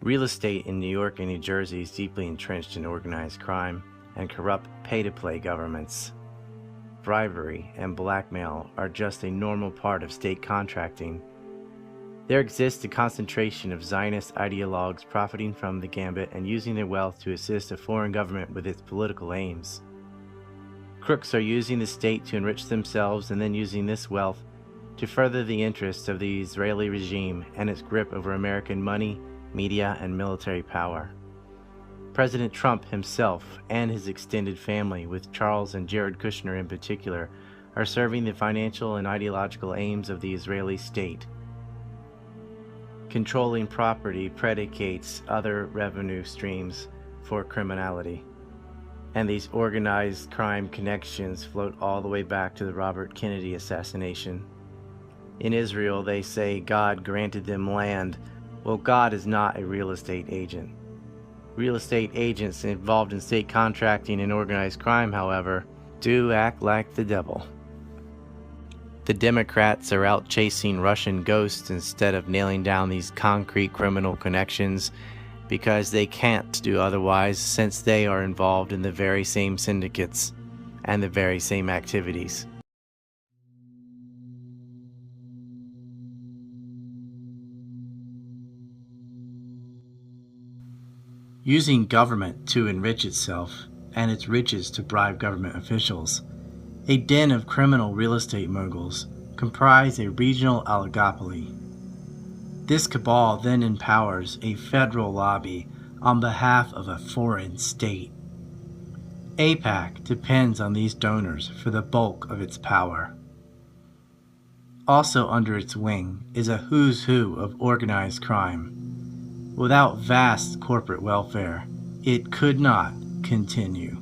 Real estate in New York and New Jersey is deeply entrenched in organized crime and corrupt pay-to-play governments. Bribery and blackmail are just a normal part of state contracting. There exists a concentration of Zionist ideologues profiting from the gambit and using their wealth to assist a foreign government with its political aims. Crooks are using the state to enrich themselves and then using this wealth to further the interests of the Israeli regime and its grip over American money, media, and military power. President Trump himself and his extended family, with Charles and Jared Kushner in particular, are serving the financial and ideological aims of the Israeli state. Controlling property predicates other revenue streams for criminality, and these organized crime connections float all the way back to the Robert Kennedy assassination. In Israel, they say God granted them land. Well, God is not a real estate agent. Real estate agents involved in state contracting and organized crime, however, do act like the devil. The Democrats are out chasing Russian ghosts instead of nailing down these concrete criminal connections because they can't do otherwise, since they are involved in the very same syndicates and the very same activities. Using government to enrich itself and its riches to bribe government officials, a den of criminal real estate moguls comprise a regional oligopoly. This cabal then empowers a federal lobby on behalf of a foreign state. AIPAC depends on these donors for the bulk of its power. Also under its wing is a who's who of organized crime. Without vast corporate welfare, it could not continue.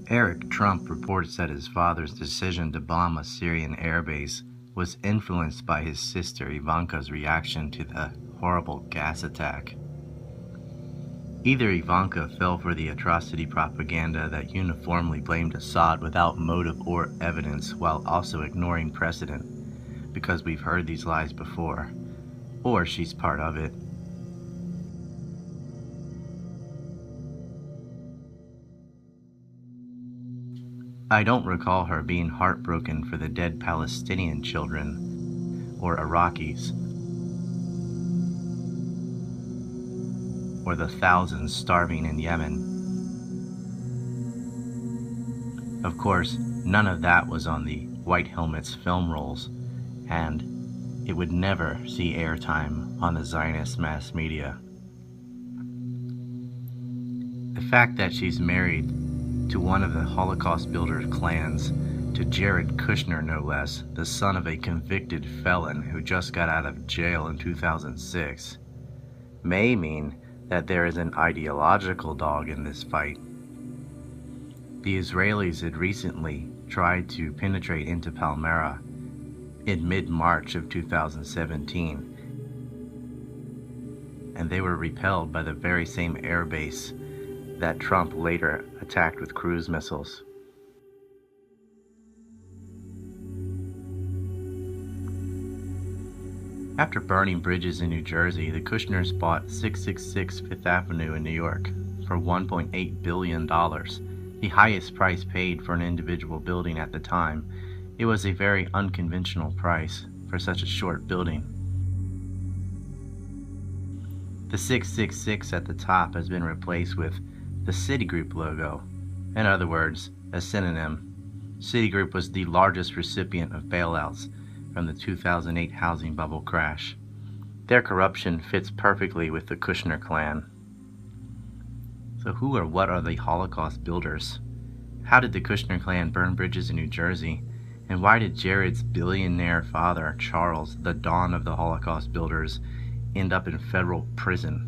Eric Trump reports that his father's decision to bomb a Syrian airbase was influenced by his sister Ivanka's reaction to the horrible gas attack. Either Ivanka fell for the atrocity propaganda that uniformly blamed Assad without motive or evidence while also ignoring precedent, because we've heard these lies before, or she's part of it. I don't recall her being heartbroken for the dead Palestinian children, or Iraqis, or the thousands starving in Yemen. Of course, none of that was on the White Helmet's film rolls, and it would never see airtime on the Zionist mass media. The fact that she's married to one of the Holocaust builders' clans, to Jared Kushner no less, the son of a convicted felon who just got out of jail in 2006, may mean that there is an ideological dog in this fight. The Israelis had recently tried to penetrate into Palmyra in mid-March of 2017, and they were repelled by the very same airbase that Trump later attacked with cruise missiles. After burning bridges in New Jersey, the Kushners bought 666 Fifth Avenue in New York for $1.8 billion, the highest price paid for an individual building at the time. It was a very unconventional price for such a short building. The 666 at the top has been replaced with the Citigroup logo. In other words, a synonym. Citigroup was the largest recipient of bailouts from the 2008 housing bubble crash. Their corruption fits perfectly with the Kushner clan. So who or what are the Holocaust builders? How did the Kushner clan burn bridges in New Jersey? And why did Jared's billionaire father, Charles, the dawn of the Holocaust builders, end up in federal prison?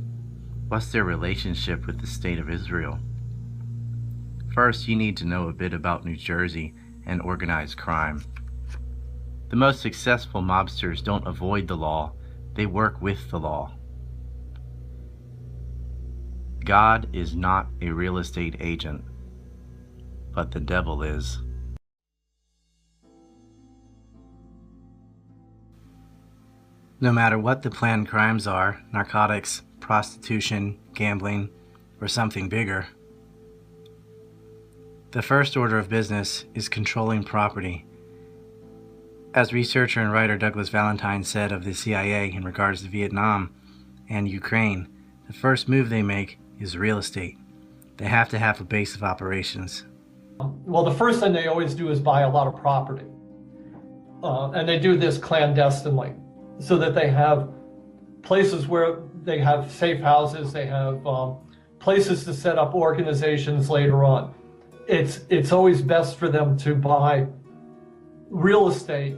What's their relationship with the state of Israel? First, you need to know a bit about New Jersey and organized crime. The most successful mobsters don't avoid the law, they work with the law. God is not a real estate agent, but the devil is. No matter what the planned crimes are, narcotics, prostitution, gambling, or something bigger. The first order of business is controlling property. As researcher and writer Douglas Valentine said of the CIA in regards to Vietnam and Ukraine, the first move they make is real estate. They have to have a base of operations. Well, the first thing they always do is buy a lot of property. And they do this clandestinely so that they have places where they have safe houses, they have places to set up organizations later on. It's always best for them to buy real estate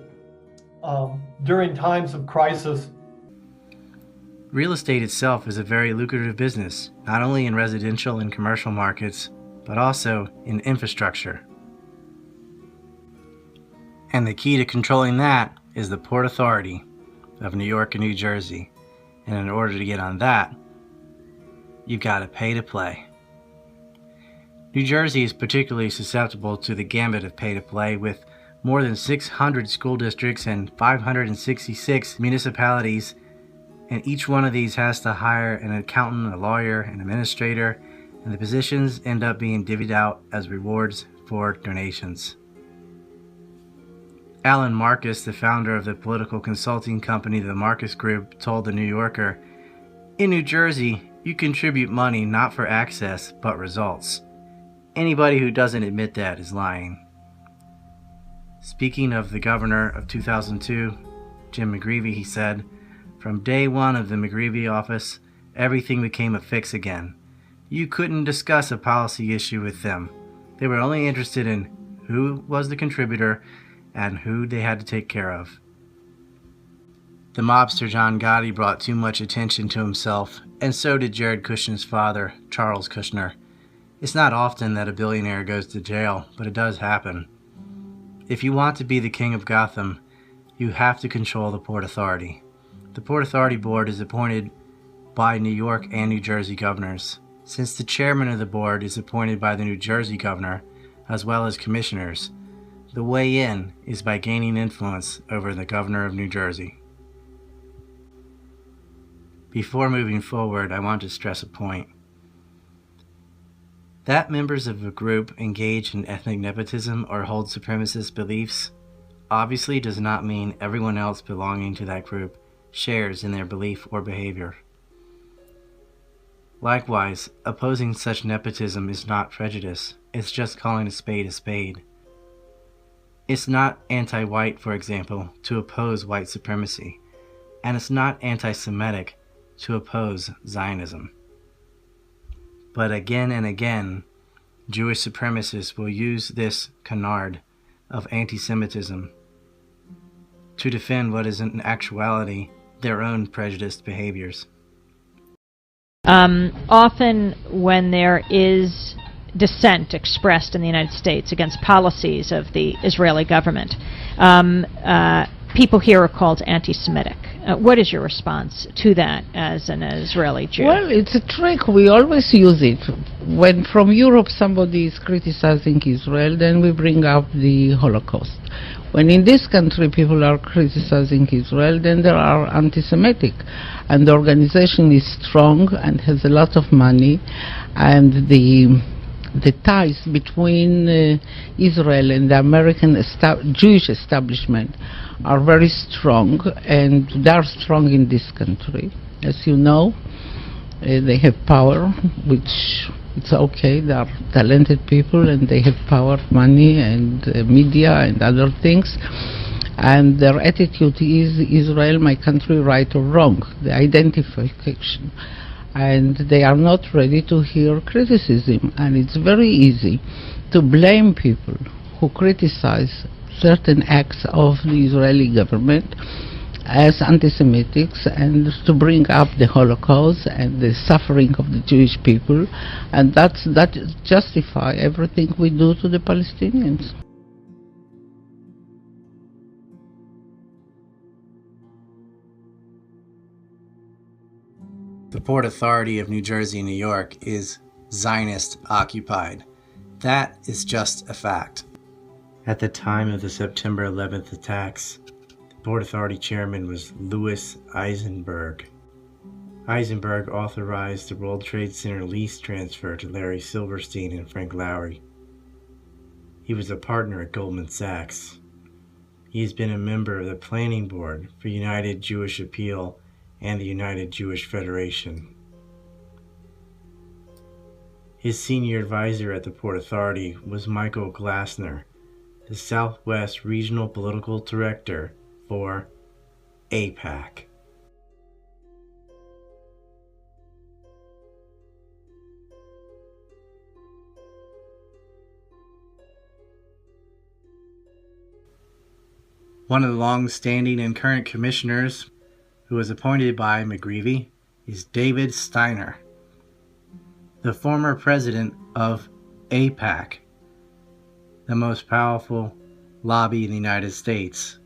during times of crisis. Real estate itself is a very lucrative business, not only in residential and commercial markets, but also in infrastructure. And the key to controlling that is the Port Authority of New York and New Jersey. And in order to get on that, you've got to pay to play. New Jersey is particularly susceptible to the gambit of pay to play, with more than 600 school districts and 566 municipalities, and each one of these has to hire an accountant, a lawyer, an administrator, and the positions end up being divvied out as rewards for donations. Alan Marcus, the founder of the political consulting company The Marcus Group, told The New Yorker, "In New Jersey, you contribute money not for access, but results. Anybody who doesn't admit that is lying." Speaking of the governor of 2002, Jim McGreevey, he said, "From day one of the McGreevey office, everything became a fix again. You couldn't discuss a policy issue with them. They were only interested in who was the contributor and who they had to take care of." The mobster John Gotti brought too much attention to himself, and so did Jared Kushner's father, Charles Kushner. It's not often that a billionaire goes to jail, but it does happen. If you want to be the king of Gotham, you have to control the Port Authority. The Port Authority Board is appointed by New York and New Jersey governors. Since the chairman of the board is appointed by the New Jersey governor, as well as commissioners, the way in is by gaining influence over the governor of New Jersey. Before moving forward, I want to stress a point. That members of a group engage in ethnic nepotism or hold supremacist beliefs obviously does not mean everyone else belonging to that group shares in their belief or behavior. Likewise, opposing such nepotism is not prejudice, it's just calling a spade a spade. It's not anti-white, for example, to oppose white supremacy, and it's not anti-Semitic to oppose Zionism. But again and again, Jewish supremacists will use this canard of anti-Semitism to defend what is in actuality their own prejudiced behaviors. Often when there is dissent expressed in the United States against policies of the Israeli government, people here are called anti-Semitic. What is your response to that as an Israeli Jew? Well, it's a trick. We always use it. When from Europe somebody is criticizing Israel, then we bring up the Holocaust. When in this country people are criticizing Israel, then they are anti-Semitic. And the organization is strong and has a lot of money, and the ties between Israel and the American Jewish establishment are very strong, and they are strong in this country. As you know, they have power, which it's okay. They are talented people, and they have power, money, and media, and other things. And their attitude is Israel, my country, right or wrong, the identification. And they are not ready to hear criticism. And it's very easy to blame people who criticize certain acts of the Israeli government as anti-Semitics, and to bring up the Holocaust and the suffering of the Jewish people, and that justify everything we do to the Palestinians. The Port Authority of New Jersey and New York is Zionist occupied. That is just a fact. At the time of the September 11th attacks, the Port Authority chairman was Louis Eisenberg. Eisenberg authorized the World Trade Center lease transfer to Larry Silverstein and Frank Lowry. He was a partner at Goldman Sachs. He has been a member of the planning board for United Jewish Appeal and the United Jewish Federation. His senior advisor at the Port Authority was Michael Glassner, the Southwest Regional Political Director for AIPAC. One of the long-standing and current commissioners who was appointed by McGreevey is David Steiner, the former president of AIPAC, the most powerful lobby in the United States.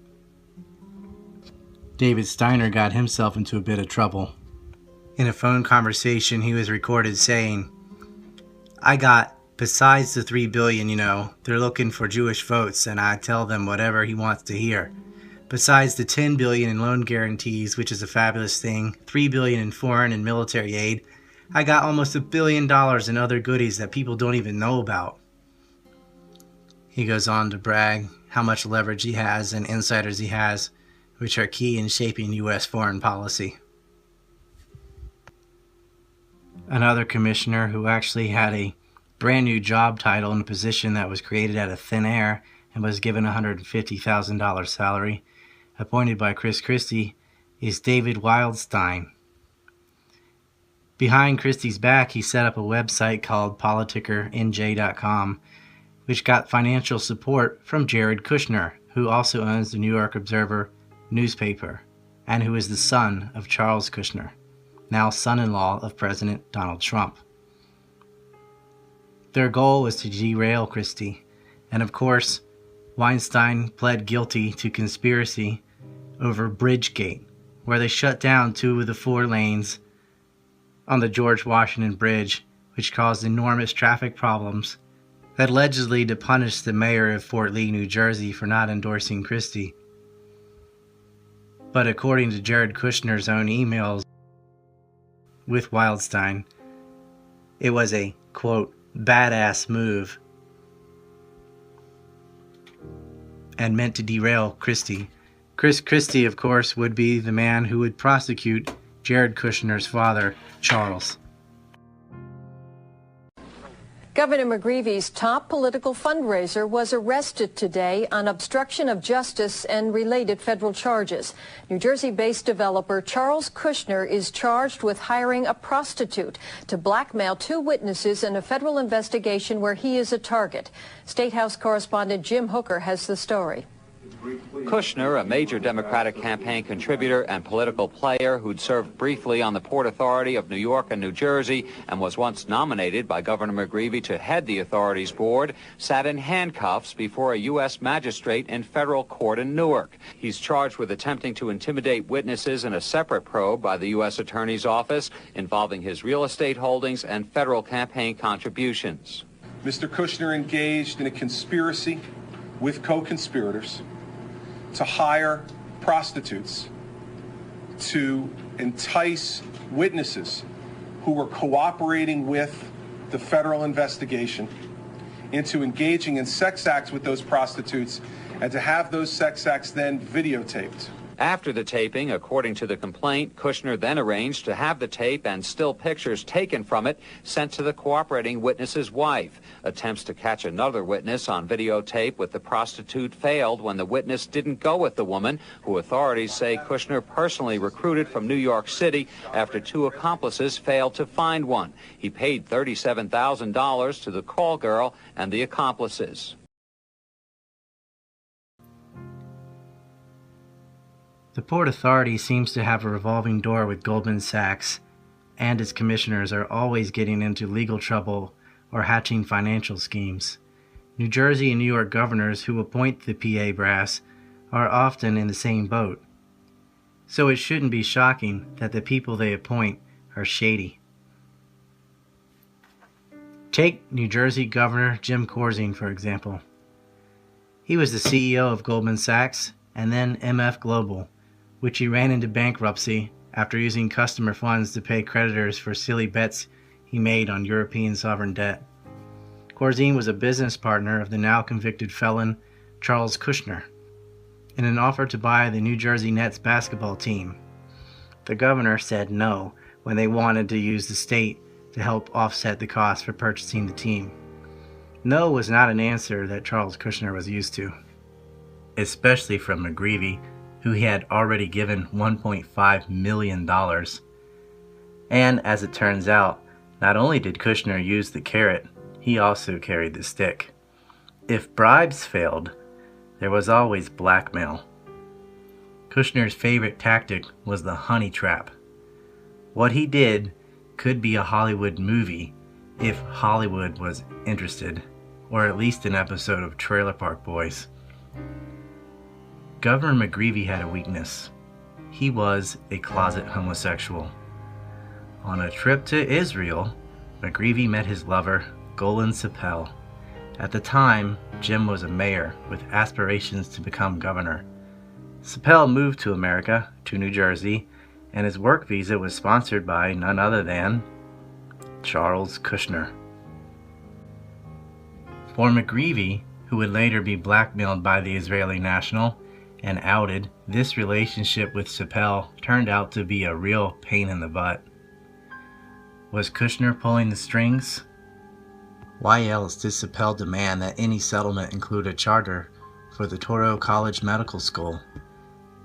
David Steiner got himself into a bit of trouble. In a phone conversation he was recorded saying, "I got, besides the $3 billion, they're looking for Jewish votes, and I tell them whatever he wants to hear. Besides the $10 billion in loan guarantees, which is a fabulous thing, $3 billion in foreign and military aid, I got almost $1 billion in other goodies that people don't even know about." He goes on to brag how much leverage he has and insiders he has, which are key in shaping U.S. foreign policy. Another commissioner who actually had a brand new job title and a position that was created out of thin air and was given a $150,000 salary, appointed by Chris Christie, is David Wildstein. Behind Christie's back, he set up a website called PolitickerNJ.com, which got financial support from Jared Kushner, who also owns the New York Observer newspaper, and who is the son of Charles Kushner, now son-in-law of President Donald Trump. Their goal was to derail Christie, and of course, Weinstein pled guilty to conspiracy over Bridgegate, where they shut down 2 of the 4 lanes on the George Washington Bridge, which caused enormous traffic problems that allegedly to punish the mayor of Fort Lee, New Jersey for not endorsing Christie. But according to Jared Kushner's own emails with Wildstein, it was a, quote, badass move and meant to derail Christie. Chris Christie, of course, would be the man who would prosecute Jared Kushner's father, Charles. Governor McGreevy's top political fundraiser was arrested today on obstruction of justice and related federal charges. New Jersey-based developer Charles Kushner is charged with hiring a prostitute to blackmail 2 witnesses in a federal investigation where he is a target. State House correspondent Jim Hooker has the story. Kushner, a major Democratic campaign contributor and political player who'd served briefly on the Port Authority of New York and New Jersey and was once nominated by Governor McGreevy to head the authority's board, sat in handcuffs before a U.S. magistrate in federal court in Newark. He's charged with attempting to intimidate witnesses in a separate probe by the U.S. Attorney's Office involving his real estate holdings and federal campaign contributions. Mr. Kushner engaged in a conspiracy with co-conspirators to hire prostitutes to entice witnesses who were cooperating with the federal investigation into engaging in sex acts with those prostitutes and to have those sex acts then videotaped. After the taping, according to the complaint, Kushner then arranged to have the tape and still pictures taken from it sent to the cooperating witness's wife. Attempts to catch another witness on videotape with the prostitute failed when the witness didn't go with the woman, who authorities say Kushner personally recruited from New York City after 2 accomplices failed to find one. He paid $37,000 to the call girl and the accomplices. The Port Authority seems to have a revolving door with Goldman Sachs, and its commissioners are always getting into legal trouble or hatching financial schemes. New Jersey and New York governors who appoint the PA brass are often in the same boat. So it shouldn't be shocking that the people they appoint are shady. Take New Jersey Governor Jim Corzine, for example. He was the CEO of Goldman Sachs and then MF Global, which he ran into bankruptcy after using customer funds to pay creditors for silly bets he made on European sovereign debt. Corzine was a business partner of the now convicted felon Charles Kushner in an offer to buy the New Jersey Nets basketball team. The governor said no when they wanted to use the state to help offset the cost for purchasing the team. No was not an answer that Charles Kushner was used to, especially from McGreevey, who he had already given $1.5 million. And as it turns out, not only did Kushner use the carrot, he also carried the stick. If bribes failed, there was always blackmail. Kushner's favorite tactic was the honey trap. What he did could be a Hollywood movie if Hollywood was interested, or at least an episode of Trailer Park Boys. Governor McGreevey had a weakness. He was a closet homosexual. On a trip to Israel, McGreevey met his lover, Golan Sipel. At the time, Jim was a mayor with aspirations to become governor. Sipel moved to America, to New Jersey, and his work visa was sponsored by none other than Charles Kushner. For McGreevey, who would later be blackmailed by the Israeli national and outed, this relationship with Sipel turned out to be a real pain in the butt. Was Kushner pulling the strings? Why else did Sipel demand that any settlement include a charter for the Touro College Medical School?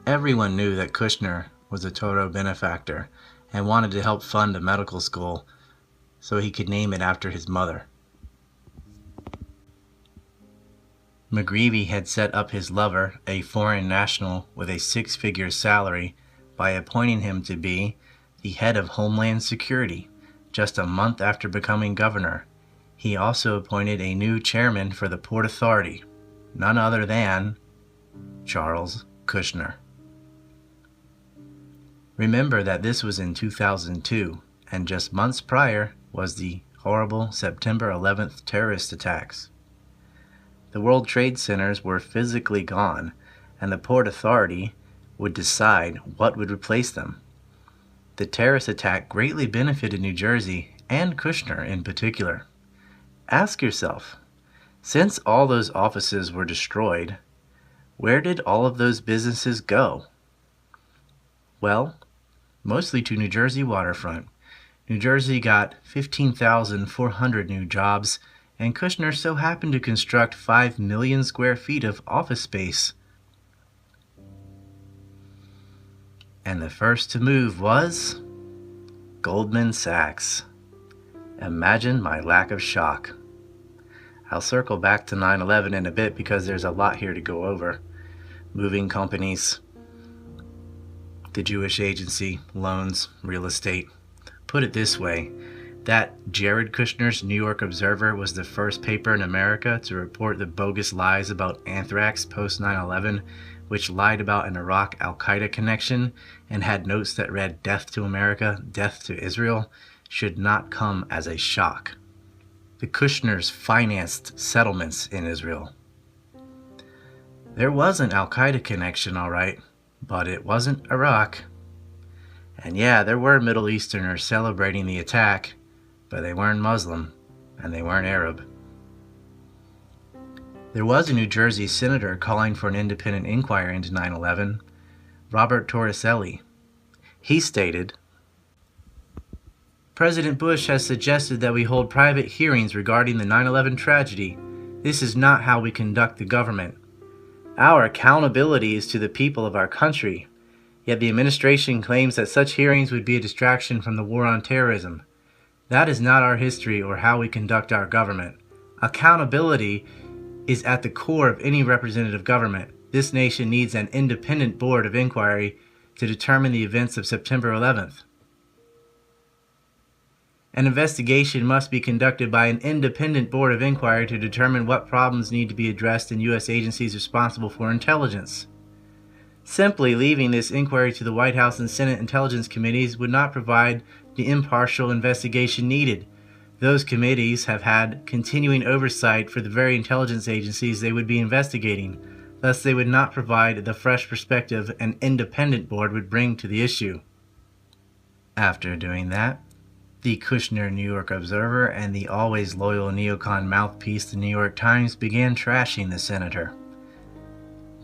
Everyone knew that Kushner was a Touro benefactor and wanted to help fund a medical school so he could name it after his mother. McGreevey had set up his lover, a foreign national with a six-figure salary, by appointing him to be the head of Homeland Security just a month after becoming governor. He also appointed a new chairman for the Port Authority, none other than Charles Kushner. Remember that this was in 2002, and just months prior was the horrible September 11th terrorist attacks. The World Trade Centers were physically gone, and the Port Authority would decide what would replace them. The terrorist attack greatly benefited New Jersey, and Kushner in particular. Ask yourself, since all those offices were destroyed, where did all of those businesses go? Well, mostly to New Jersey waterfront. New Jersey got 15,400 new jobs, and Kushner so happened to construct 5 million square feet of office space. And the first to move was Goldman Sachs. Imagine my lack of shock. I'll circle back to 9/11 in a bit because there's a lot here to go over. Moving companies, the Jewish agency, loans, real estate. Put it this way, that Jared Kushner's New York Observer was the first paper in America to report the bogus lies about anthrax post 9/11, which lied about an Iraq Al-Qaeda connection and had notes that read "Death to America, Death to Israel," should not come as a shock. The Kushners financed settlements in Israel. There was an Al-Qaeda connection, all right, but it wasn't Iraq. And yeah, there were Middle Easterners celebrating the attack, but they weren't Muslim, and they weren't Arab. There was a New Jersey senator calling for an independent inquiry into 9/11, Robert Torricelli. He stated, "President Bush has suggested that we hold private hearings regarding the 9/11 tragedy. This is not how we conduct the government. Our accountability is to the people of our country. Yet the administration claims that such hearings would be a distraction from the war on terrorism. That is not our history or how we conduct our government. Accountability is at the core of any representative government. This nation needs an independent board of inquiry to determine the events of September 11th. An investigation must be conducted by an independent board of inquiry to determine what problems need to be addressed in U.S. agencies responsible for intelligence. Simply leaving this inquiry to the White House and Senate Intelligence Committees would not provide the impartial investigation needed. Those committees have had continuing oversight for the very intelligence agencies they would be investigating. Thus, they would not provide the fresh perspective an independent board would bring to the issue. After doing that, the Kushner New York Observer and the always loyal neocon mouthpiece, the New York Times, began trashing the senator.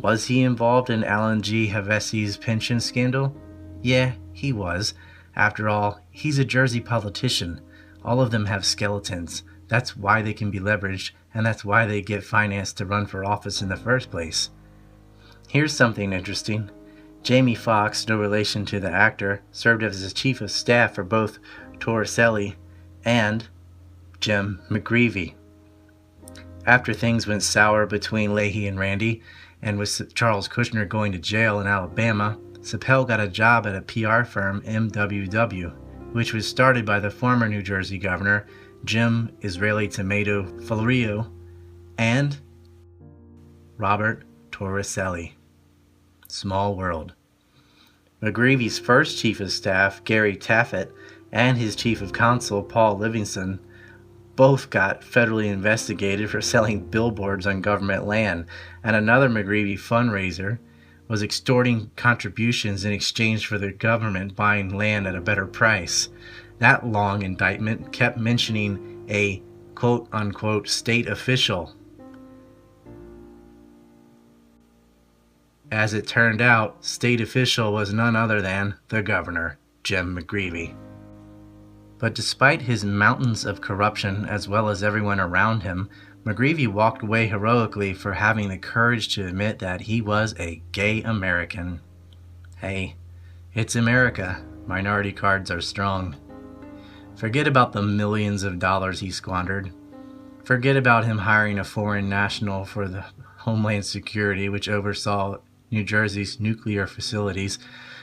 Was he involved in Alan G. Havesi's pension scandal? Yeah, he was. After all, he's a Jersey politician. All of them have skeletons. That's why they can be leveraged, and that's why they get financed to run for office in the first place. Here's something interesting. Jamie Foxx, no relation to the actor, served as his chief of staff for both Torricelli and Jim McGreevey. After things went sour between Leahy and Randy, and with Charles Kushner going to jail in Alabama, Sappel got a job at a PR firm, MWW, which was started by the former New Jersey governor, Jim Israeli Tomato Florio, and Robert Torricelli. Small world. McGreevy's first chief of staff, Gary Taffet, and his chief of counsel, Paul Livingston, both got federally investigated for selling billboards on government land, and another McGreevy fundraiser was extorting contributions in exchange for the government buying land at a better price. That long indictment kept mentioning a quote-unquote state official. As it turned out, state official was none other than the governor, Jim McGreevey. But despite his mountains of corruption as well as everyone around him, McGreevey walked away heroically for having the courage to admit that he was a gay American. Hey, it's America. Minority cards are strong. Forget about the millions of dollars he squandered. Forget about him hiring a foreign national for the Homeland Security, which oversaw New Jersey's nuclear facilities.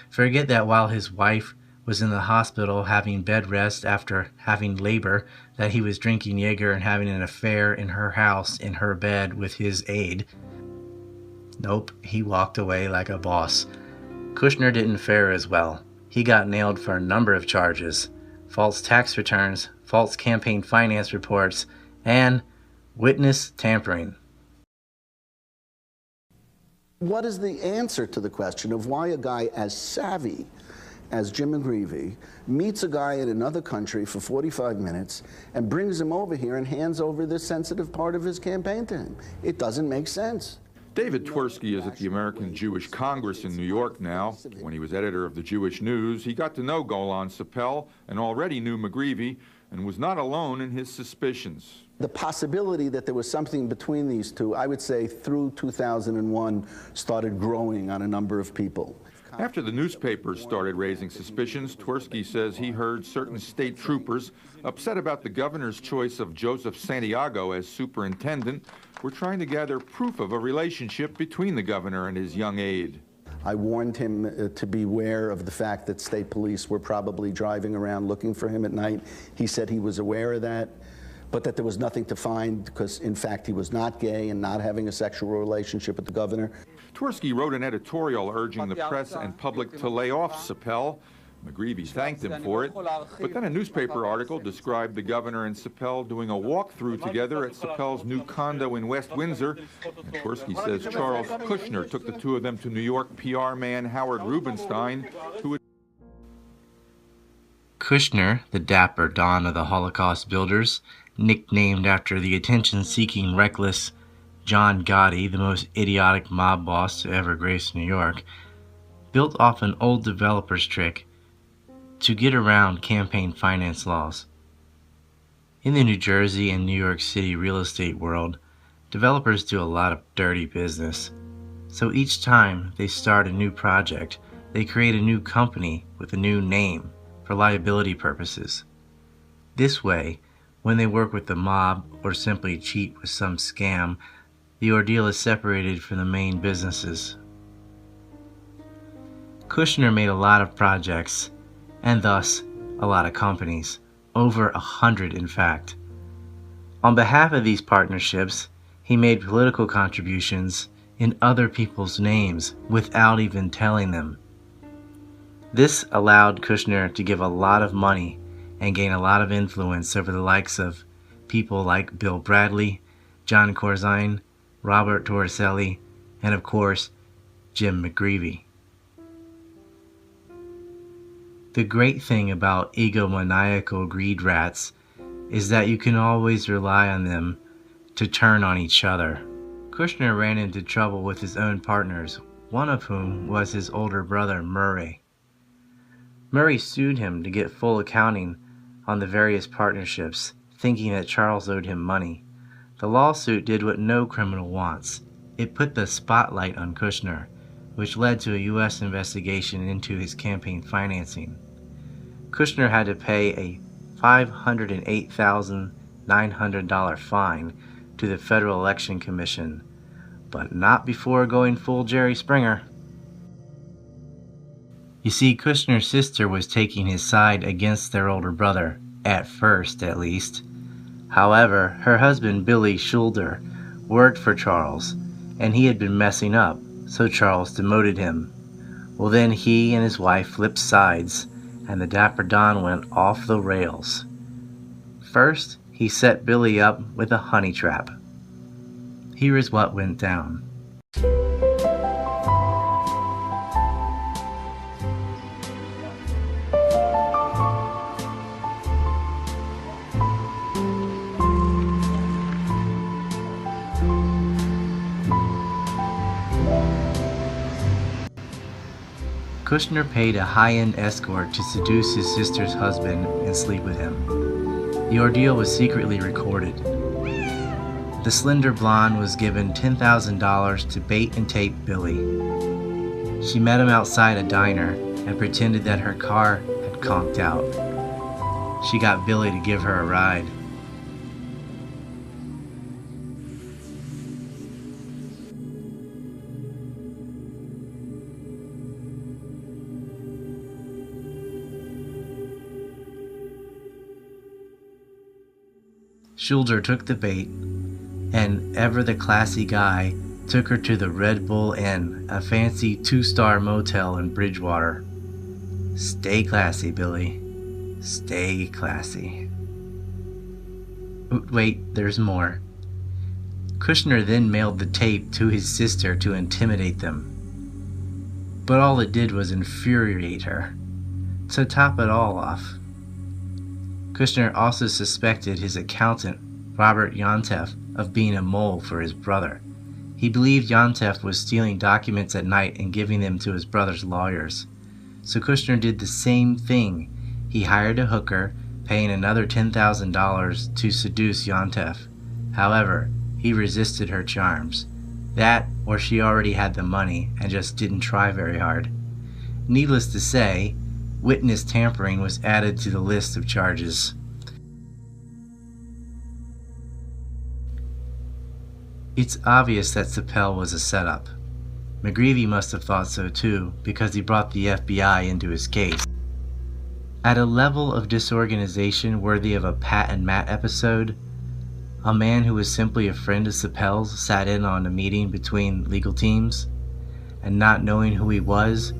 Forget that while his wife was in the hospital having bed rest after having labor, that he was drinking Jaeger and having an affair in her house in her bed with his aide. Nope, he walked away like a boss. Kushner didn't fare as well. He got nailed for a number of charges: false tax returns, false campaign finance reports, and witness tampering. What is the answer to the question of why a guy as savvy as Jim McGreevey meets a guy in another country for 45 minutes and brings him over here and hands over this sensitive part of his campaign to him? It doesn't make sense. David Twersky is at the American Jewish Congress in New York now. When he was editor of the Jewish News, he got to know Golan Sappel and already knew McGreevey and was not alone in his suspicions. The possibility that there was something between these two, I would say through 2001, started growing on a number of people. After the newspapers started raising suspicions, Twersky says he heard certain state troopers upset about the governor's choice of Joseph Santiago as superintendent were trying to gather proof of a relationship between the governor and his young aide. I warned him to beware of the fact that state police were probably driving around looking for him at night. He said he was aware of that, but that there was nothing to find because, in fact, he was not gay and not having a sexual relationship with the governor. Twersky wrote an editorial urging the press and public to lay off Sappel. McGreevey thanked him for it, but then a newspaper article described the governor and Sappel doing a walkthrough together at Sappel's new condo in West Windsor. And Twersky says Charles Kushner took the two of them to New York PR man Howard Rubenstein, who had... Kushner, the dapper Don of the Holocaust builders, nicknamed after the attention-seeking, reckless John Gotti, the most idiotic mob boss to ever grace New York, built off an old developer's trick to get around campaign finance laws. In the New Jersey and New York City real estate world, developers do a lot of dirty business. So each time they start a new project, they create a new company with a new name for liability purposes. This way, when they work with the mob or simply cheat with some scam, the ordeal is separated from the main businesses. Kushner made a lot of projects, and thus a lot of companies, over 100 in fact. On behalf of these partnerships, he made political contributions in other people's names without even telling them. This allowed Kushner to give a lot of money and gain a lot of influence over the likes of people like Bill Bradley, John Corzine, Robert Torricelli, and of course, Jim McGreevey. The great thing about egomaniacal greed rats is that you can always rely on them to turn on each other. Kushner ran into trouble with his own partners, one of whom was his older brother, Murray. Murray sued him to get full accounting on the various partnerships, thinking that Charles owed him money. The lawsuit did what no criminal wants. It put the spotlight on Kushner, which led to a U.S. investigation into his campaign financing. Kushner had to pay a $508,900 fine to the Federal Election Commission, but not before going full Jerry Springer. You see, Kushner's sister was taking his side against their older brother, at first at least. However, her husband Billy Schulder worked for Charles, and he had been messing up, so Charles demoted him. Well, then he and his wife flipped sides, and the Dapper Don went off the rails. First, he set Billy up with a honey trap. Here is what went down. Kushner paid a high-end escort to seduce his sister's husband and sleep with him. The ordeal was secretly recorded. The slender blonde was given $10,000 to bait and tape Billy. She met him outside a diner and pretended that her car had conked out. She got Billy to give her a ride. Schulder took the bait, and ever the classy guy took her to the Red Bull Inn, a fancy 2-star motel in Bridgewater. Stay classy, Billy. Stay classy. Wait, there's more. Kushner then mailed the tape to his sister to intimidate them. But all it did was infuriate her. To top it all off, Kushner also suspected his accountant, Robert Yontef, of being a mole for his brother. He believed Yontef was stealing documents at night and giving them to his brother's lawyers. So Kushner did the same thing. He hired a hooker, paying another $10,000 to seduce Yontef. However, he resisted her charms. That, or she already had the money and just didn't try very hard. Needless to say, witness tampering was added to the list of charges. It's obvious that Sipel was a setup. McGreevey must have thought so too, because he brought the FBI into his case. At a level of disorganization worthy of a Pat and Matt episode, a man who was simply a friend of Sipel's sat in on a meeting between legal teams, and not knowing who he was,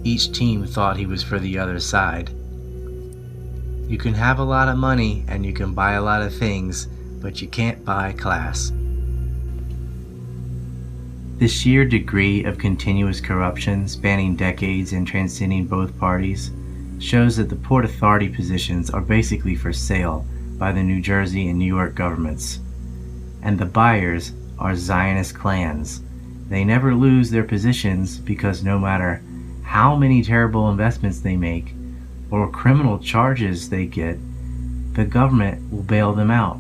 each team thought he was for the other side. You can have a lot of money and you can buy a lot of things, but you can't buy class. The sheer degree of continuous corruption spanning decades and transcending both parties shows that the Port Authority positions are basically for sale by the New Jersey and New York governments. And the buyers are Zionist clans. They never lose their positions because no matter how many terrible investments they make or criminal charges they get, the government will bail them out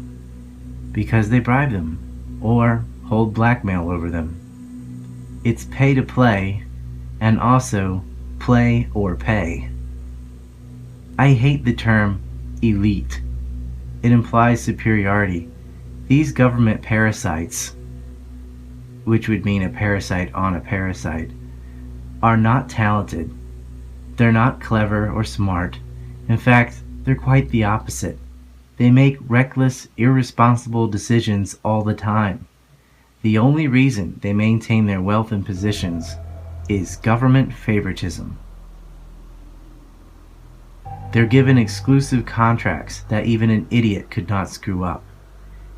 because they bribe them or hold blackmail over them. It's pay to play, and also play or pay. I hate the term elite. It implies superiority. These government parasites, which would mean a parasite on a parasite, are not talented. They're not clever or smart. In fact, they're quite the opposite. They make reckless, irresponsible decisions all the time. The only reason they maintain their wealth and positions is government favoritism. They're given exclusive contracts that even an idiot could not screw up.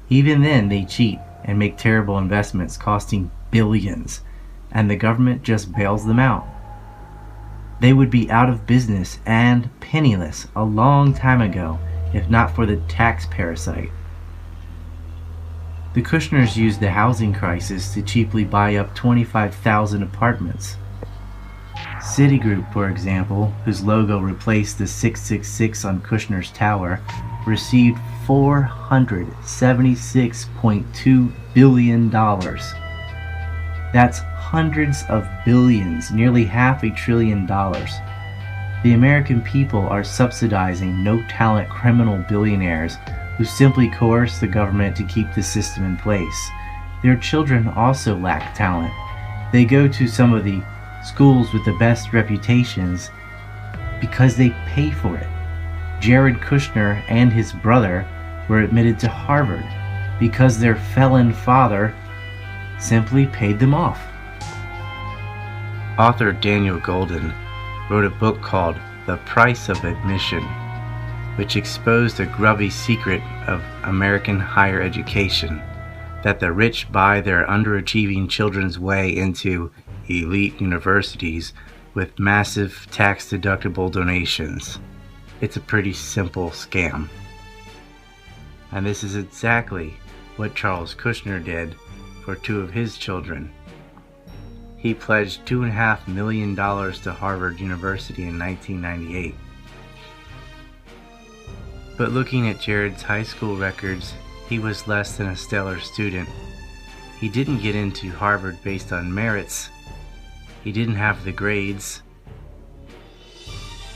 Even then, they cheat and make terrible investments costing billions, and the government just bails them out. They would be out of business and penniless a long time ago if not for the tax parasite. The Kushners used the housing crisis to cheaply buy up 25,000 apartments. Citigroup, for example, whose logo replaced the 666 on Kushner's tower, received $476.2 billion. That's hundreds of billions, nearly $500 billion. The American people are subsidizing no-talent criminal billionaires who simply coerce the government to keep the system in place. Their children also lack talent. They go to some of the schools with the best reputations because they pay for it. Jared Kushner and his brother were admitted to Harvard because their felon father simply paid them off. Author Daniel Golden wrote a book called The Price of Admission, which exposed the grubby secret of American higher education, that the rich buy their underachieving children's way into elite universities with massive tax-deductible donations. It's a pretty simple scam. And this is exactly what Charles Kushner did for two of his children. He pledged $2.5 million to Harvard University in 1998. But looking at Jared's high school records, he was less than a stellar student. He didn't get into Harvard based on merits. He didn't have the grades.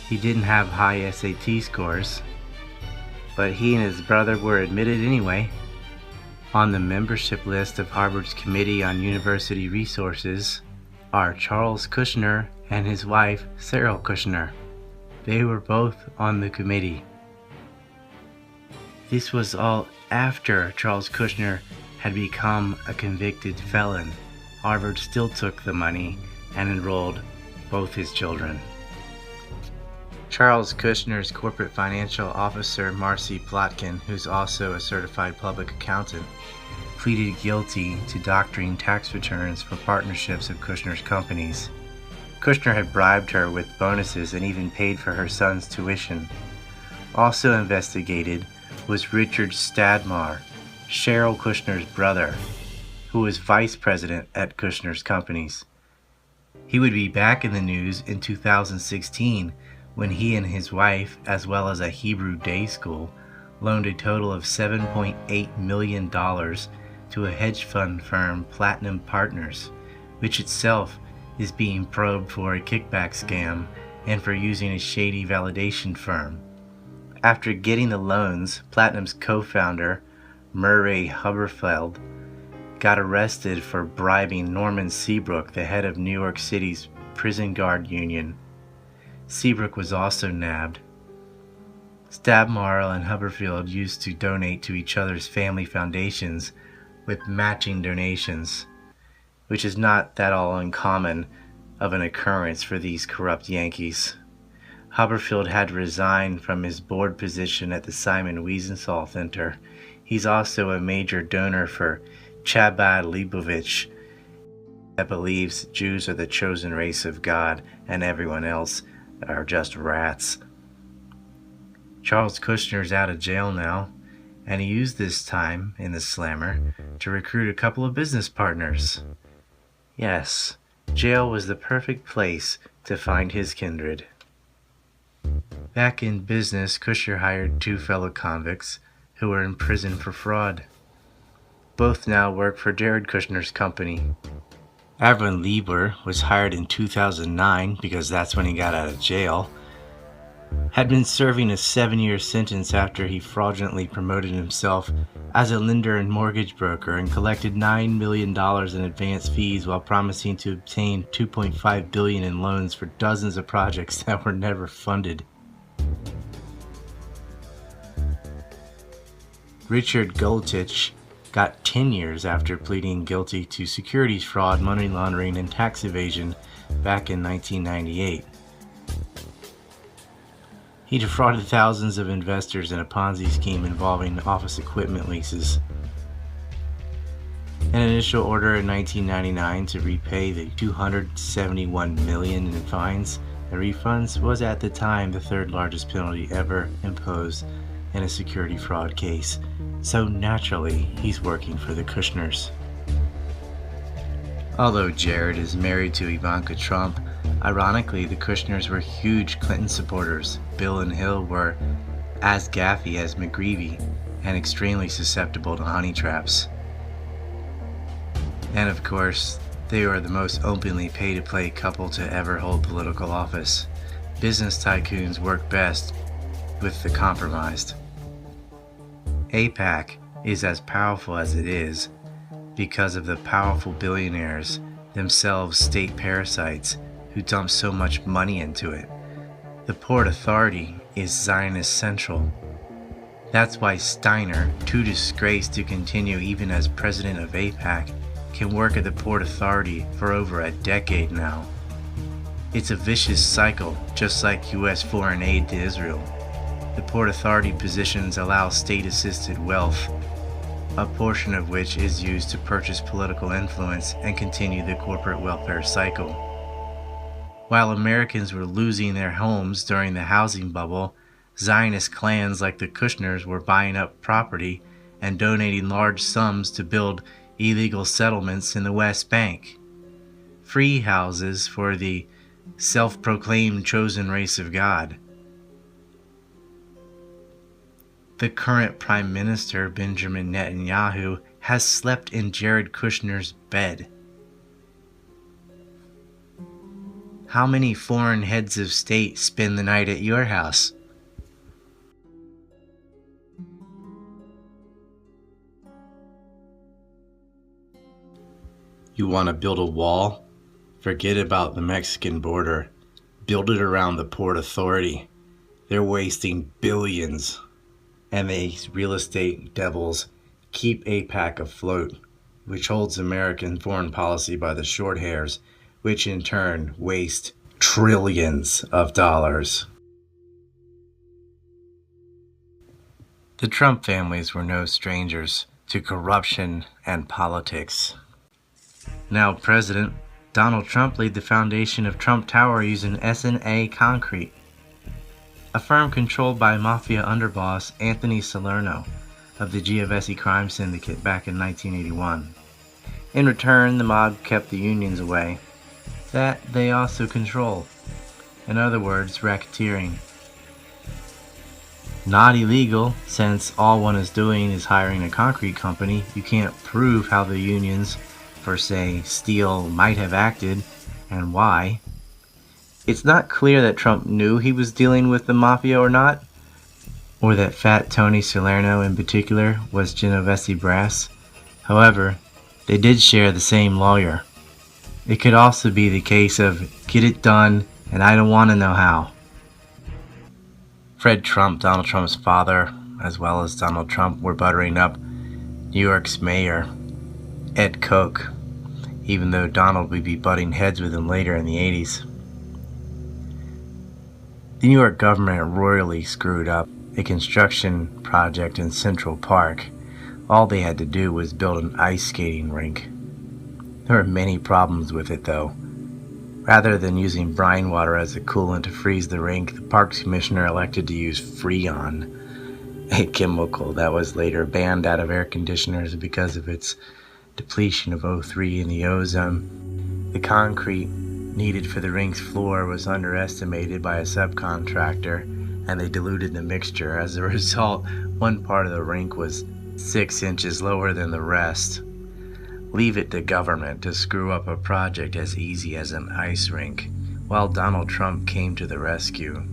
He didn't have high SAT scores. But he and his brother were admitted anyway. On the membership list of Harvard's Committee on University Resources are Charles Kushner and his wife, Sarah Kushner. They were both on the committee. This was all after Charles Kushner had become a convicted felon. Harvard still took the money and enrolled both his children. Charles Kushner's corporate financial officer, Marcy Plotkin, who's also a certified public accountant, pleaded guilty to doctoring tax returns for partnerships of Kushner's companies. Kushner had bribed her with bonuses and even paid for her son's tuition. Also investigated was Richard Stadmar, Cheryl Kushner's brother, who was vice president at Kushner's companies. He would be back in the news in 2016 when he and his wife, as well as a Hebrew day school, loaned a total of $7.8 million to a hedge fund firm, Platinum Partners, which itself is being probed for a kickback scam and for using a shady validation firm. After getting the loans, Platinum's co-founder, Murray Huberfeld, got arrested for bribing Norman Seabrook, the head of New York City's prison guard union. Seabrook was also nabbed. Stadmar and Huberfeld used to donate to each other's family foundations with matching donations, which is not that all uncommon of an occurrence for these corrupt Yankees. Huberfeld had to resign from his board position at the Simon Wiesenthal Center. He's also a major donor for Chabad Leibovich, that believes Jews are the chosen race of God and everyone else are just rats. Charles Kushner's out of jail now, and he used this time in the slammer to recruit a couple of business partners. Yes, jail was the perfect place to find his kindred. Back in business, Kushner hired two fellow convicts who were in prison for fraud. Both now work for Jared Kushner's company. Avron Lieber was hired in 2009 because that's when he got out of jail. Had been serving a 7-year sentence after he fraudulently promoted himself as a lender and mortgage broker and collected $9 million in advance fees while promising to obtain $2.5 billion in loans for dozens of projects that were never funded. Richard Goldtich got 10 years after pleading guilty to securities fraud, money laundering, and tax evasion back in 1998. He defrauded thousands of investors in a Ponzi scheme involving office equipment leases. And An initial order in 1999 to repay the $271 million in fines and refunds was at the time the third largest penalty ever imposed in a security fraud case, so naturally he's working for the Kushners. Although Jared is married to Ivanka Trump, ironically the Kushners were huge Clinton supporters. Bill and Hill were as gaffy as McGreevey and extremely susceptible to honey traps. And of course, they were the most openly pay-to-play couple to ever hold political office. Business tycoons work best with the compromised. AIPAC is as powerful as it is because of the powerful billionaires, themselves state parasites, who dump so much money into it. The Port Authority is Zionist Central. That's why Steiner, too disgraced to continue even as president of AIPAC, can work at the Port Authority for over a decade now. It's a vicious cycle, just like U.S. foreign aid to Israel. The Port Authority positions allow state-assisted wealth, a portion of which is used to purchase political influence and continue the corporate welfare cycle. While Americans were losing their homes during the housing bubble, Zionist clans like the Kushners were buying up property and donating large sums to build illegal settlements in the West Bank. Free houses for the self-proclaimed chosen race of God. The current Prime Minister, Benjamin Netanyahu, has slept in Jared Kushner's bed. How many foreign heads of state spend the night at your house? You want to build a wall? Forget about the Mexican border. Build it around the Port Authority. They're wasting billions. And these real estate devils keep AIPAC afloat, which holds American foreign policy by the short hairs, which in turn waste trillions of dollars. The Trump families were no strangers to corruption and politics. Now President, Donald Trump laid the foundation of Trump Tower using SNA concrete, a firm controlled by Mafia underboss Anthony Salerno of the Giavessi crime syndicate back in 1981. In return, the mob kept the unions away, that they also control. In other words, racketeering. Not illegal, since all one is doing is hiring a concrete company. You can't prove how the unions for, say, steel might have acted and why. It's not clear that Trump knew he was dealing with the mafia or not, or that Fat Tony Salerno in particular was Giavessi brass. However, they did share the same lawyer. It could also be the case of get it done and I don't want to know how. Fred Trump, Donald Trump's father, as well as Donald Trump, were buttering up New York's mayor, Ed Koch, even though Donald would be butting heads with him later in the 80s. The New York government royally screwed up a construction project in Central Park. All they had to do was build an ice skating rink. There were many problems with it though. Rather than using brine water as a coolant to freeze the rink, the Parks Commissioner elected to use Freon, a chemical that was later banned out of air conditioners because of its depletion of O3 in the ozone. The concrete needed for the rink's floor was underestimated by a subcontractor, and they diluted the mixture. As a result, one part of the rink was 6 inches lower than the rest. Leave it to government to screw up a project as easy as an ice rink. While Donald Trump came to the rescue,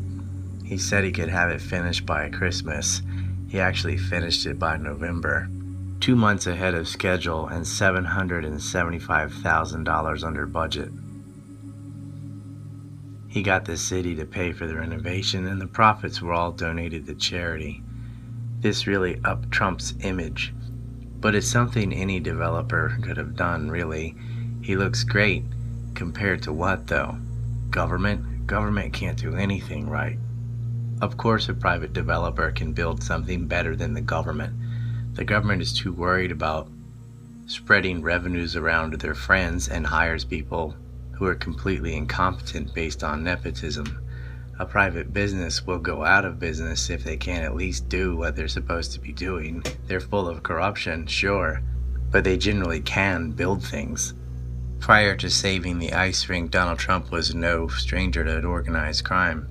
he said he could have it finished by Christmas. He actually finished it by November, 2 months ahead of schedule and $775,000 under budget. He got the city to pay for the renovation, and the profits were all donated to charity. This really upped Trump's image, but it's something any developer could have done, really. He looks great. Compared to what, though? Government? Government can't do anything right. Of course, a private developer can build something better than the government. The government is too worried about spreading revenues around to their friends, and hires people who are completely incompetent based on nepotism. A private business will go out of business if they can't at least do what they're supposed to be doing. They're full of corruption, sure, but they generally can build things. Prior to saving the ice rink, Donald Trump was no stranger to organized crime.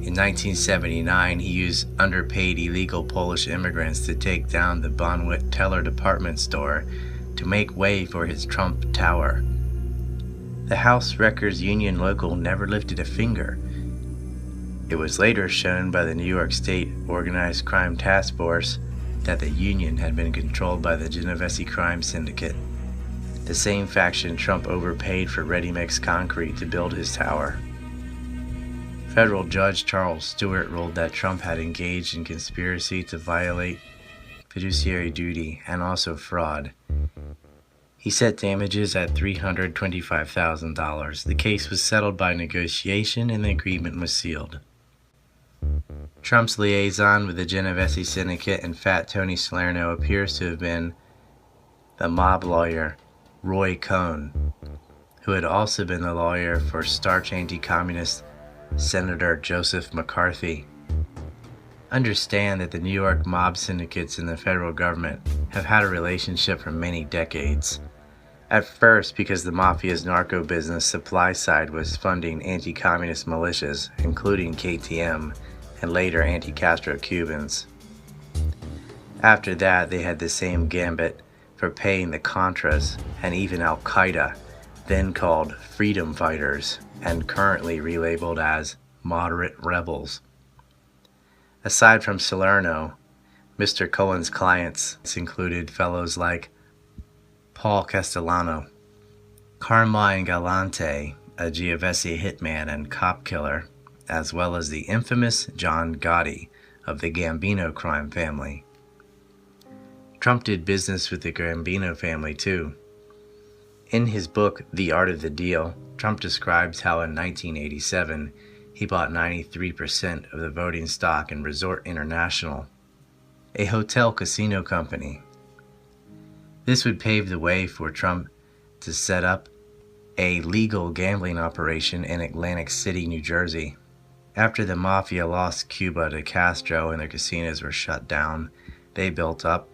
In 1979, he used underpaid illegal Polish immigrants to take down the Bonwit Teller department store to make way for his Trump Tower. The House Wreckers Union local never lifted a finger. It was later shown by the New York State Organized Crime Task Force that the union had been controlled by the Genovese crime syndicate, the same faction Trump overpaid for ready-mix concrete to build his tower. Federal Judge Charles Stewart ruled that Trump had engaged in conspiracy to violate fiduciary duty and also fraud. He set damages at $325,000. The case was settled by negotiation and the agreement was sealed. Trump's liaison with the Genovese syndicate and Fat Tony Salerno appears to have been the mob lawyer Roy Cohn, who had also been the lawyer for starch anti-communist Senator Joseph McCarthy. Understand that the New York mob syndicates and the federal government have had a relationship for many decades. At first, because the mafia's narco business supply side was funding anti-communist militias, including KTM, and later anti-Castro Cubans. After that, they had the same gambit for paying the Contras and even Al-Qaeda, then called Freedom Fighters, and currently relabeled as Moderate Rebels. Aside from Salerno, Mr. Cohen's clients included fellows like Paul Castellano, Carmine Galante, a Genovese hitman and cop killer, as well as the infamous John Gotti of the Gambino crime family. Trump did business with the Gambino family too. In his book, The Art of the Deal, Trump describes how in 1987 he bought 93% of the voting stock in Resort International, a hotel casino company. This would pave the way for Trump to set up a legal gambling operation in Atlantic City, New Jersey. After the mafia lost Cuba to Castro and their casinos were shut down, they built up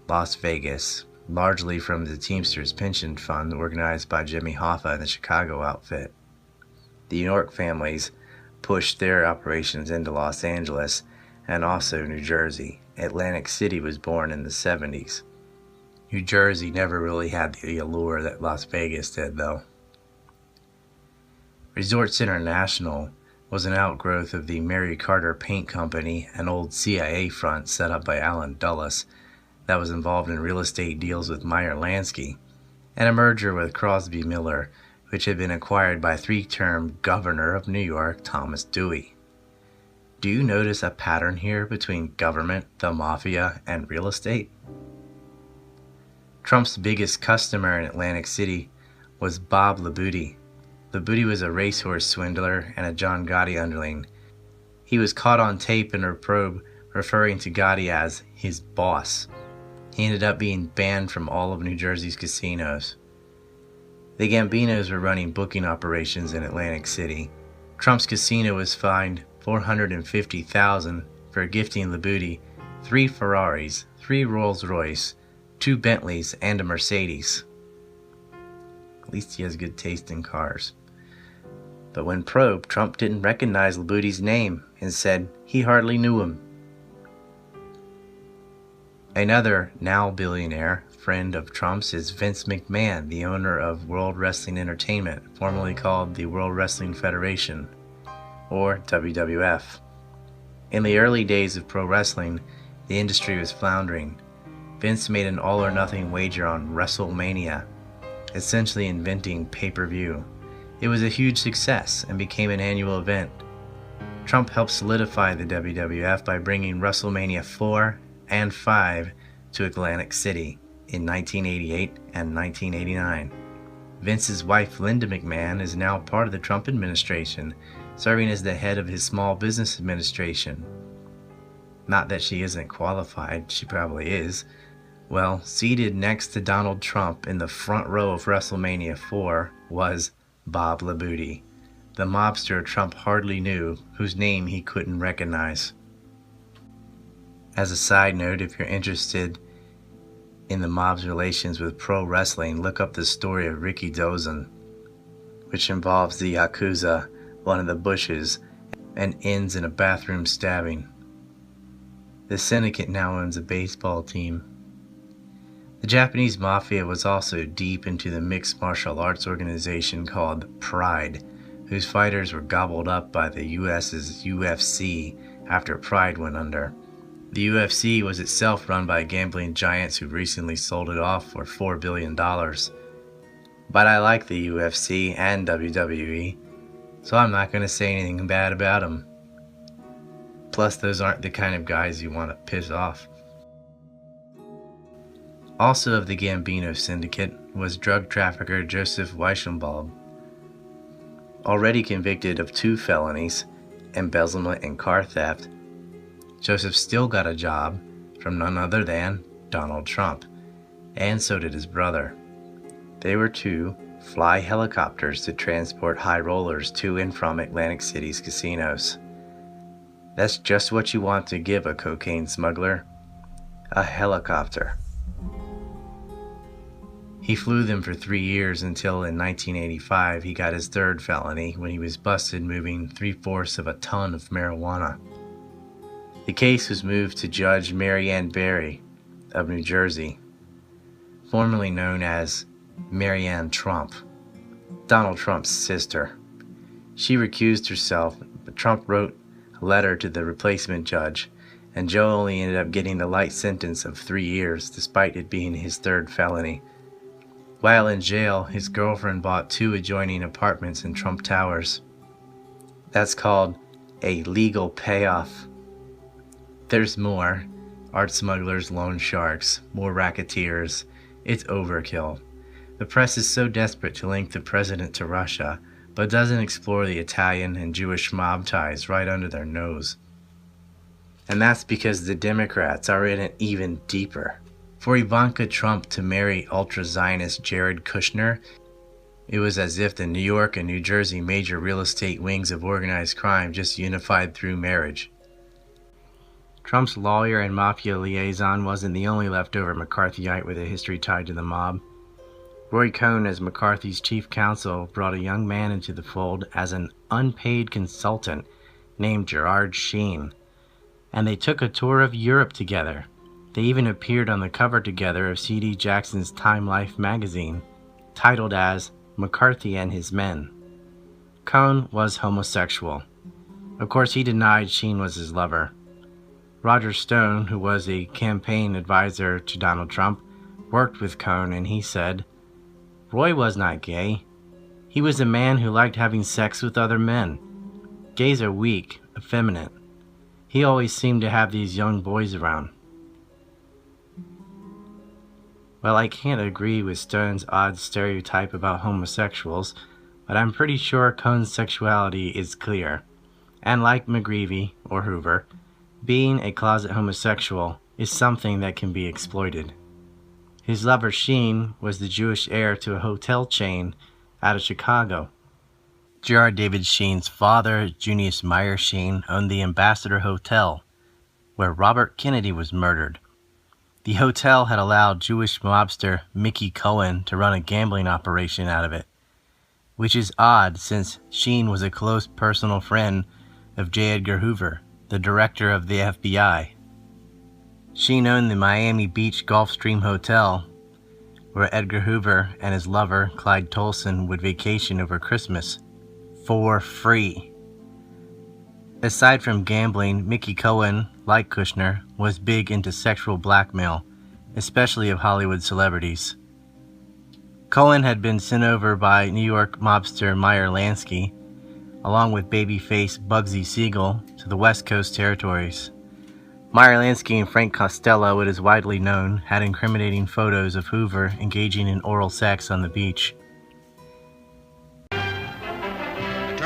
Las Vegas, largely from the Teamsters Pension Fund organized by Jimmy Hoffa and the Chicago outfit. The York families pushed their operations into Los Angeles and also New Jersey. Atlantic City was born in the 70s. New Jersey never really had the allure that Las Vegas did, though. Resorts International was an outgrowth of the Mary Carter Paint Company, an old CIA front set up by Allen Dulles that was involved in real estate deals with Meyer Lansky, and a merger with Crosby Miller, which had been acquired by three-term governor of New York, Thomas Dewey. Do you notice a pattern here between government, the mafia, and real estate? Trump's biggest customer in Atlantic City was Bob LaBooty. LaBooty was a racehorse swindler and a John Gotti underling. He was caught on tape in a probe referring to Gotti as his boss. He ended up being banned from all of New Jersey's casinos. The Gambinos were running booking operations in Atlantic City. Trump's casino was fined $450,000 for gifting LaBooty 3 Ferraris, 3 Rolls-Royce, 2 Bentleys, and a Mercedes. At least he has good taste in cars. But when probed, Trump didn't recognize LaBooty's name and said he hardly knew him. Another now billionaire friend of Trump's is Vince McMahon, the owner of World Wrestling Entertainment, formerly called the World Wrestling Federation, or WWF. In the early days of pro wrestling, the industry was floundering. Vince made an all-or-nothing wager on WrestleMania, essentially inventing pay-per-view. It was a huge success and became an annual event. Trump helped solidify the WWF by bringing WrestleMania 4 and 5 to Atlantic City in 1988 and 1989. Vince's wife, Linda McMahon, is now part of the Trump administration, serving as the head of his Small Business Administration. Not that she isn't qualified, she probably is. Well, seated next to Donald Trump in the front row of WrestleMania 4 was Bob LaBooty, the mobster Trump hardly knew, whose name he couldn't recognize. As a side note, if you're interested in the mob's relations with pro wrestling, look up the story of Ricky Dozan, which involves the Yakuza, one of the Bushes, and ends in a bathroom stabbing. The syndicate now owns a baseball team. The Japanese mafia was also deep into the mixed martial arts organization called Pride, whose fighters were gobbled up by the US's UFC after Pride went under. The UFC was itself run by gambling giants who recently sold it off for $4 billion. But I like the UFC and WWE, so I'm not going to say anything bad about them. Plus, those aren't the kind of guys you want to piss off. Also of the Gambino syndicate was drug trafficker Joseph Weissenbaum. Already convicted of 2 felonies, embezzlement and car theft, Joseph still got a job from none other than Donald Trump, and so did his brother. They were to fly helicopters to transport high rollers to and from Atlantic City's casinos. That's just what you want to give a cocaine smuggler: a helicopter. He flew them for 3 years until in 1985 he got his 3rd felony when he was busted moving 3/4 of a ton of marijuana. The case was moved to Judge Mary Ann Berry of New Jersey, formerly known as Mary Ann Trump, Donald Trump's sister. She recused herself, but Trump wrote a letter to the replacement judge, and Joe only ended up getting a light sentence of 3 years despite it being his 3rd felony. While in jail, his girlfriend bought 2 adjoining apartments in Trump Towers. That's called a legal payoff. There's more. Art smugglers, loan sharks, more racketeers. It's overkill. The press is so desperate to link the president to Russia, but doesn't explore the Italian and Jewish mob ties right under their nose. And that's because the Democrats are in it even deeper. For Ivanka Trump to marry ultra-Zionist Jared Kushner, it was as if the New York and New Jersey major real estate wings of organized crime just unified through marriage. Trump's lawyer and mafia liaison wasn't the only leftover McCarthyite with a history tied to the mob. Roy Cohn, as McCarthy's chief counsel, brought a young man into the fold as an unpaid consultant named Gerard Sheen, and they took a tour of Europe together. They even appeared on the cover together of C.D. Jackson's Time Life magazine, titled as McCarthy and His Men. Cohn was homosexual. Of course, he denied Sheen was his lover. Roger Stone, who was a campaign advisor to Donald Trump, worked with Cohn, and he said, "Roy was not gay. He was a man who liked having sex with other men. Gays are weak, effeminate. He always seemed to have these young boys around." Well, I can't agree with Stone's odd stereotype about homosexuals, but I'm pretty sure Cohn's sexuality is clear. And like McGreevey or Hoover, being a closet homosexual is something that can be exploited. His lover Sheen was the Jewish heir to a hotel chain out of Chicago. Gerard David Sheen's father, Junius Meyer Sheen, owned the Ambassador Hotel, where Robert Kennedy was murdered. The hotel had allowed Jewish mobster Mickey Cohen to run a gambling operation out of it, which is odd since Sheen was a close personal friend of J. Edgar Hoover, the director of the FBI. Sheen owned the Miami Beach Gulfstream Hotel, where Edgar Hoover and his lover, Clyde Tolson, would vacation over Christmas, for free. Aside from gambling, Mickey Cohen, like Kushner, was big into sexual blackmail, especially of Hollywood celebrities. Cohen had been sent over by New York mobster Meyer Lansky, along with babyface Bugsy Siegel, to the West Coast territories. Meyer Lansky and Frank Costello, it is widely known, had incriminating photos of Hoover engaging in oral sex on the beach.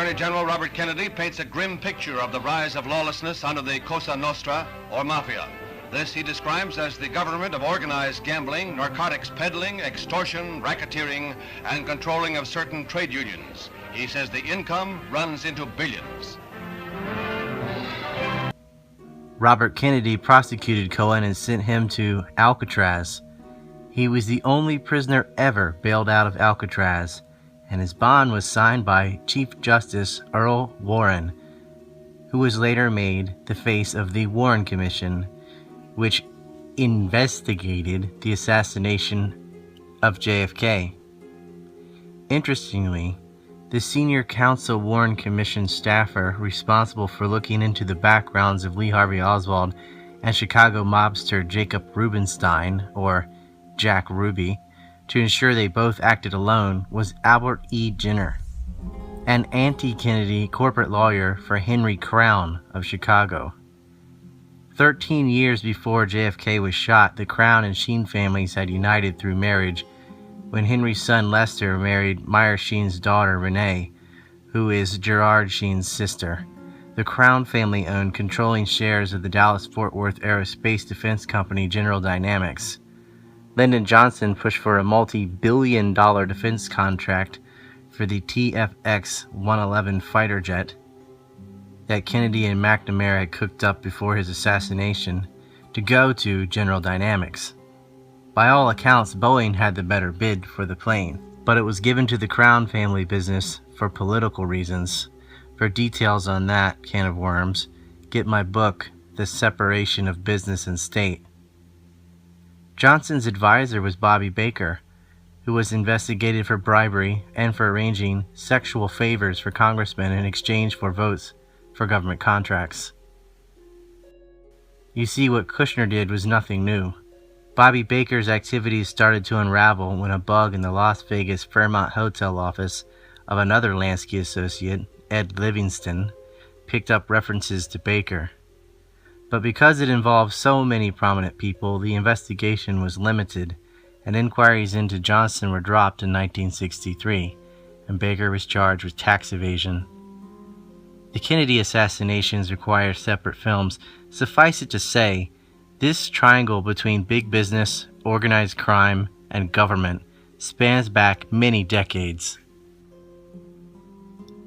Attorney General Robert Kennedy paints a grim picture of the rise of lawlessness under the Cosa Nostra, or Mafia. This he describes as the government of organized gambling, narcotics peddling, extortion, racketeering, and controlling of certain trade unions. He says the income runs into billions. Robert Kennedy prosecuted Cohen and sent him to Alcatraz. He was the only prisoner ever bailed out of Alcatraz, and his bond was signed by Chief Justice Earl Warren, who was later made the face of the Warren Commission, which investigated the assassination of JFK. Interestingly, the senior counsel Warren Commission staffer responsible for looking into the backgrounds of Lee Harvey Oswald and Chicago mobster Jacob Rubenstein, or Jack Ruby, to ensure they both acted alone was Albert E. Jenner, an anti-Kennedy corporate lawyer for Henry Crown of Chicago. 13 years before JFK was shot, the Crown and Sheen families had united through marriage when Henry's son Lester married Meyer Sheen's daughter Renee, who is Gerard Sheen's sister. The Crown family owned controlling shares of the Dallas-Fort Worth Aerospace Defense Company General Dynamics. Lyndon Johnson pushed for a multi-billion-dollar defense contract for the TFX-111 fighter jet that Kennedy and McNamara had cooked up before his assassination to go to General Dynamics. By all accounts, Boeing had the better bid for the plane, but it was given to the Crown family business for political reasons. For details on that can of worms, get my book, The Separation of Business and State. Johnson's advisor was Bobby Baker, who was investigated for bribery and for arranging sexual favors for congressmen in exchange for votes for government contracts. You see, what Kushner did was nothing new. Bobby Baker's activities started to unravel when a bug in the Las Vegas Fairmont Hotel office of another Lansky associate, Ed Livingston, picked up references to Baker. But because it involved so many prominent people, the investigation was limited, and inquiries into Johnson were dropped in 1963, and Baker was charged with tax evasion. The Kennedy assassinations require separate films. Suffice it to say, this triangle between big business, organized crime, and government spans back many decades.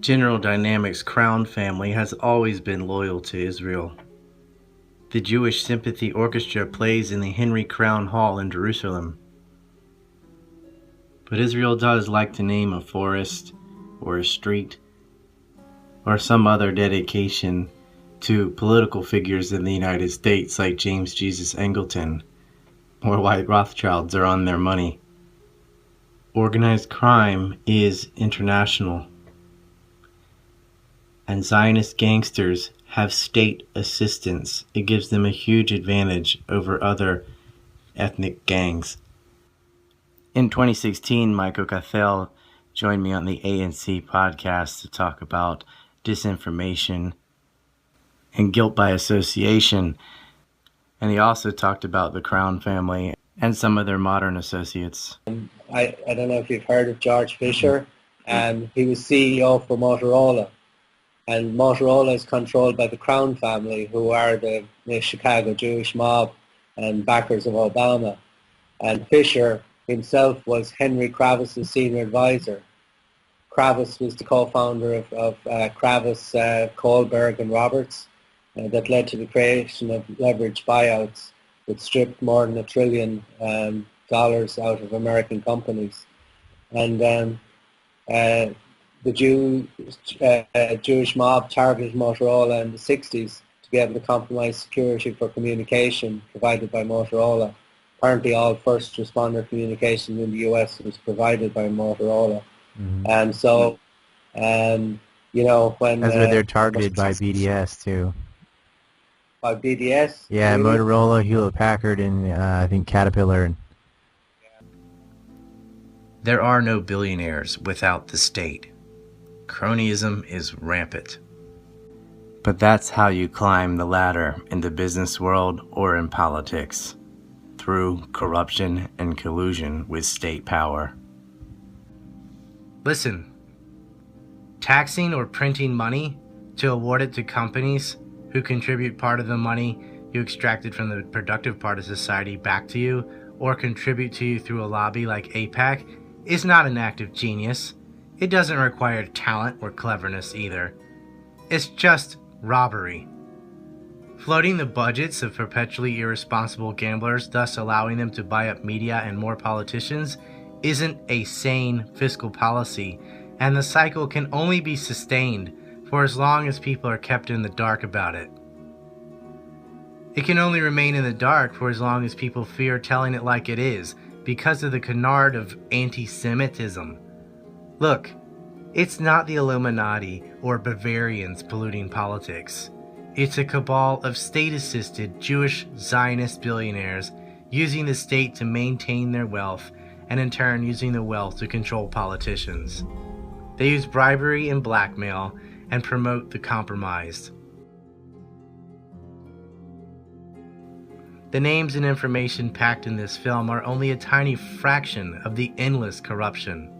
General Dynamics' Crown family has always been loyal to Israel. The Jewish Sympathy Orchestra plays in the Henry Crown Hall in Jerusalem. But Israel does like to name a forest or a street or some other dedication to political figures in the United States like James Jesus Angleton or White Rothschilds are on their money. Organized crime is international, and Zionist gangsters have state assistance. It gives them a huge advantage over other ethnic gangs. In 2016, Michael Cathell joined me on the ANC podcast to talk about disinformation and guilt by association. And he also talked about the Crown family and some of their modern associates. I don't know if you've heard of George Fisher. He was CEO for Motorola. And Motorola is controlled by the Crown family, who are the Chicago Jewish mob and backers of Obama. And Fisher himself was Henry Kravis's senior advisor. Kravis was the co-founder of Kravis, Kohlberg and Roberts that led to the creation of leveraged buyouts that stripped more than $1 trillion out of American companies. And the Jewish mob targeted Motorola in the 60s to be able to compromise security for communication provided by Motorola. Apparently all first responder communication in the US was provided by Motorola. Mm-hmm. And so, when... That's where they're targeted by BDS, too. By BDS? Yeah, really? Motorola, Hewlett-Packard, and I think Caterpillar. There are no billionaires without the state. Cronyism is rampant. But that's how you climb the ladder in the business world or in politics. Through corruption and collusion with state power. Listen, taxing or printing money to award it to companies who contribute part of the money you extract it from the productive part of society back to you, or contribute to you through a lobby like AIPAC, is not an act of genius. It doesn't require talent or cleverness either. It's just robbery. Floating the budgets of perpetually irresponsible gamblers, thus allowing them to buy up media and more politicians, isn't a sane fiscal policy, and the cycle can only be sustained for as long as people are kept in the dark about it. It can only remain in the dark for as long as people fear telling it like it is, because of the canard of anti-Semitism. Look, it's not the Illuminati or Bavarians polluting politics. It's a cabal of state-assisted Jewish Zionist billionaires using the state to maintain their wealth, and in turn using the wealth to control politicians. They use bribery and blackmail and promote the compromised. The names and information packed in this film are only a tiny fraction of the endless corruption.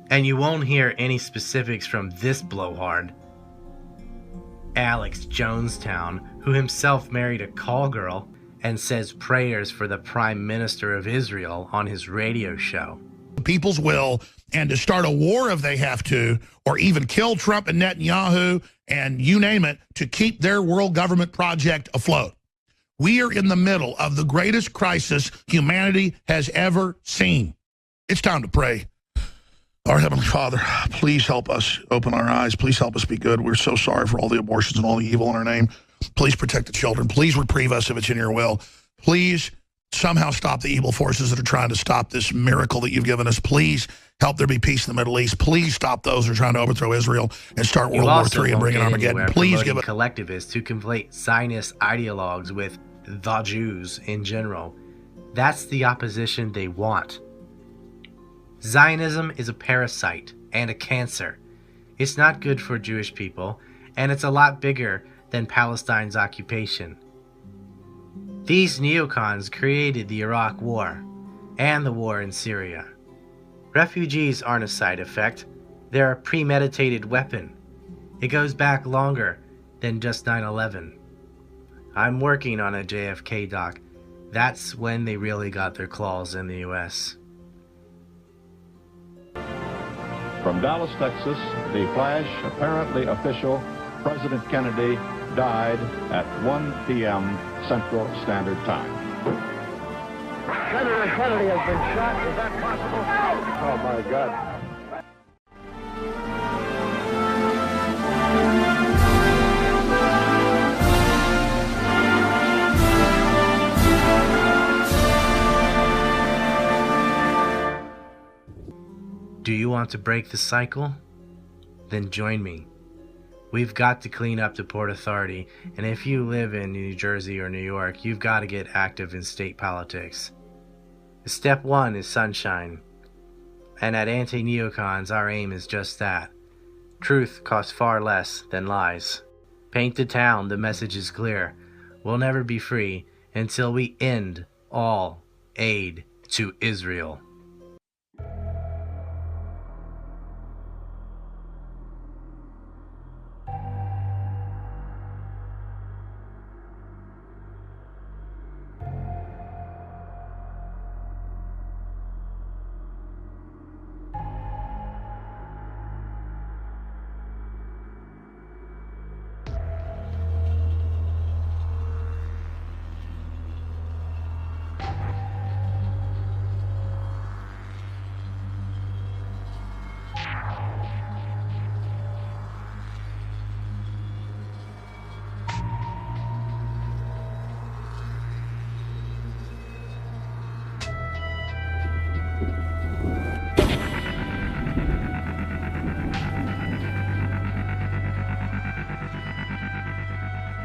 And you won't hear any specifics from this blowhard. Alex Jonestown, who himself married a call girl and says prayers for the Prime Minister of Israel on his radio show. People's will, and to start a war if they have to, or even kill Trump and Netanyahu and you name it, to keep their world government project afloat. We are in the middle of the greatest crisis humanity has ever seen. It's time to pray. Our Heavenly Father, please help us open our eyes. Please help us be good. We're so sorry for all the abortions and all the evil in our name. Please protect the children. Please reprieve us if it's in your will. Please somehow stop the evil forces that are trying to stop this miracle that you've given us. Please help there be peace in the Middle East. Please stop those who are trying to overthrow Israel and start World War III and bring in Armageddon. Please give it collectivists who conflate Zionist ideologues with the Jews in general. That's the opposition they want. Zionism is a parasite and a cancer. It's not good for Jewish people, and it's a lot bigger than Palestine's occupation. These neocons created the Iraq War and the war in Syria. Refugees aren't a side effect. They're a premeditated weapon. It goes back longer than just 9/11. I'm working on a JFK doc. That's when they really got their claws in the U.S. From Dallas, Texas, the flash, apparently official, President Kennedy died at 1 p.m. Central Standard Time. Senator Kennedy has been shot. Is that possible? Oh, my God. Do you want to break the cycle? Then join me. We've got to clean up the Port Authority, and if you live in New Jersey or New York, you've got to get active in state politics. Step 1 is sunshine, and at Anti-Neocons, our aim is just that. Truth costs far less than lies. Paint the town, the message is clear. We'll never be free until we end all aid to Israel.